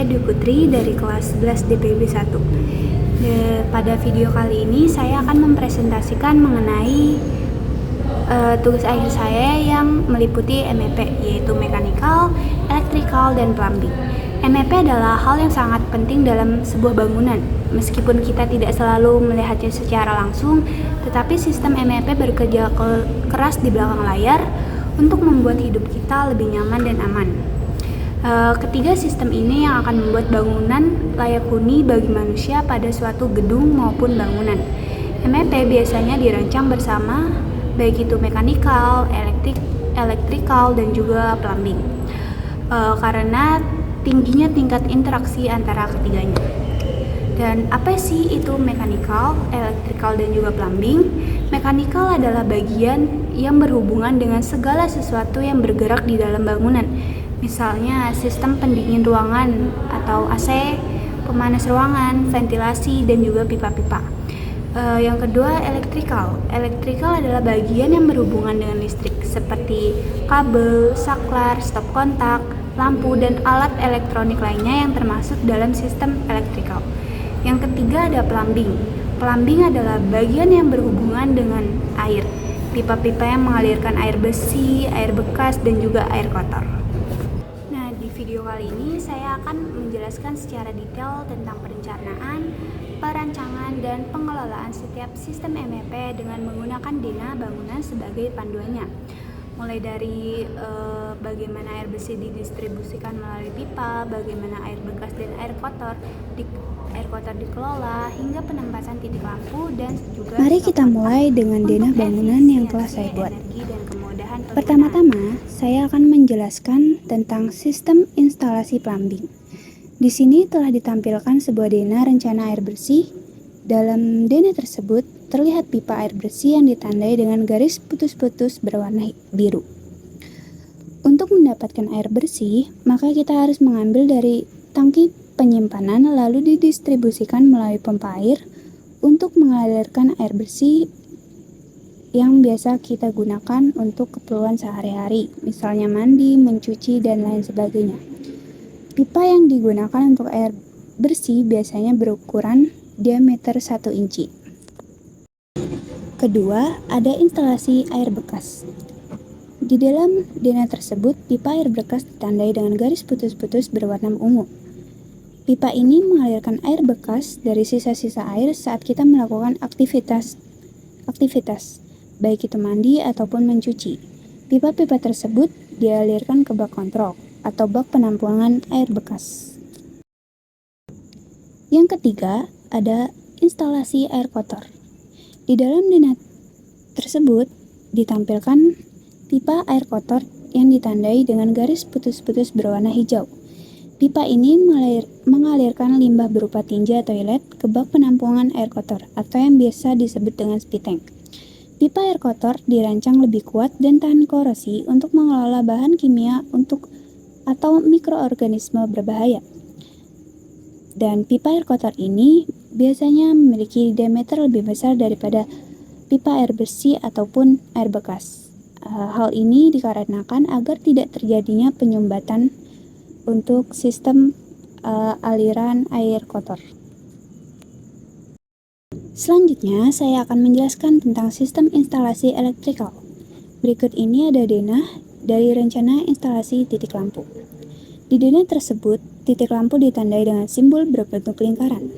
saya Dwi Putri dari kelas 11 DPB 1. Pada video kali ini saya akan mempresentasikan mengenai tugas akhir saya yang meliputi MEP, yaitu Mechanical, Electrical, dan Plumbing. MEP adalah hal yang sangat penting dalam sebuah bangunan. Meskipun kita tidak selalu melihatnya secara langsung, tetapi sistem MEP bekerja keras di belakang layar untuk membuat hidup kita lebih nyaman dan aman. Ketiga sistem ini yang akan membuat bangunan layak huni bagi manusia pada suatu gedung maupun bangunan. MEP biasanya dirancang bersama, baik itu mechanical, electrical, dan juga plumbing, karena tingginya tingkat interaksi antara ketiganya. Dan apa sih itu mechanical, electrical, dan juga plumbing? Mechanical adalah bagian yang berhubungan dengan segala sesuatu yang bergerak di dalam bangunan. Misalnya sistem pendingin ruangan atau AC, pemanas ruangan, ventilasi, dan juga pipa-pipa. Yang kedua, electrical. Electrical adalah bagian yang berhubungan dengan listrik seperti kabel, saklar, stop kontak, lampu, dan alat elektronik lainnya yang termasuk dalam sistem electrical. Yang ketiga ada plumbing. Plumbing adalah bagian yang berhubungan dengan air. Pipa-pipa yang mengalirkan air bersih, air bekas, dan juga air kotor. Di video kali ini saya akan menjelaskan secara detail tentang perencanaan, perancangan, dan pengelolaan setiap sistem MEP dengan menggunakan Dena bangunan sebagai panduannya. Mulai dari bagaimana air bersih didistribusikan melalui pipa, bagaimana air bekas dan air kotor dikelola, hingga penempatan titik lampu dan juga. Mari kita mulai dengan Dena bangunan yang telah saya buat. Pertama-tama, saya akan menjelaskan tentang sistem instalasi plumbing. Di sini telah ditampilkan sebuah Dena rencana air bersih. Dalam Dena tersebut, terlihat pipa air bersih yang ditandai dengan garis putus-putus berwarna biru. Untuk mendapatkan air bersih, maka kita harus mengambil dari tangki penyimpanan lalu didistribusikan melalui pompa air untuk mengalirkan air bersih yang biasa kita gunakan untuk keperluan sehari-hari, misalnya mandi, mencuci, dan lain sebagainya. Pipa yang digunakan untuk air bersih biasanya berukuran diameter 1 inci. Kedua, ada instalasi air bekas. Di dalam Dena tersebut, pipa air bekas ditandai dengan garis putus-putus berwarna ungu. Pipa ini mengalirkan air bekas dari sisa-sisa air saat kita melakukan aktivitas, baik itu mandi ataupun mencuci. Pipa-pipa tersebut dialirkan ke bak kontrol atau bak penampungan air bekas. Yang ketiga, ada instalasi air kotor. Di dalam Dena tersebut ditampilkan pipa air kotor yang ditandai dengan garis putus-putus berwarna hijau. Pipa ini mengalirkan limbah berupa tinja toilet ke bak penampungan air kotor atau yang biasa disebut dengan spiteng. Pipa air kotor dirancang lebih kuat dan tahan korosi untuk mengelola bahan kimia atau mikroorganisme berbahaya. Dan pipa air kotor ini biasanya memiliki diameter lebih besar daripada pipa air bersih ataupun air bekas. Hal ini dikarenakan agar tidak terjadinya penyumbatan untuk sistem aliran air kotor. Selanjutnya, saya akan menjelaskan tentang sistem instalasi electrical. Berikut ini ada Dena dari rencana instalasi titik lampu. Di Dena tersebut, titik lampu ditandai dengan simbol berbentuk lingkaran.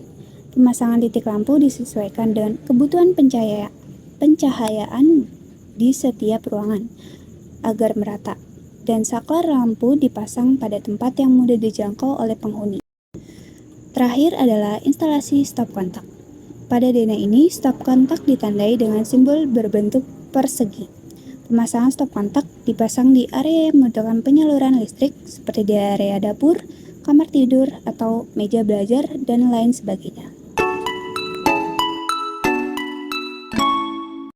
Pemasangan titik lampu disesuaikan dengan kebutuhan pencahayaan di setiap ruangan agar merata, dan saklar lampu dipasang pada tempat yang mudah dijangkau oleh penghuni. Terakhir adalah instalasi stop kontak. Pada Dena ini, stop kontak ditandai dengan simbol berbentuk persegi. Pemasangan stop kontak dipasang di area yang membutuhkan penyaluran listrik seperti di area dapur, kamar tidur, atau meja belajar, dan lain sebagainya.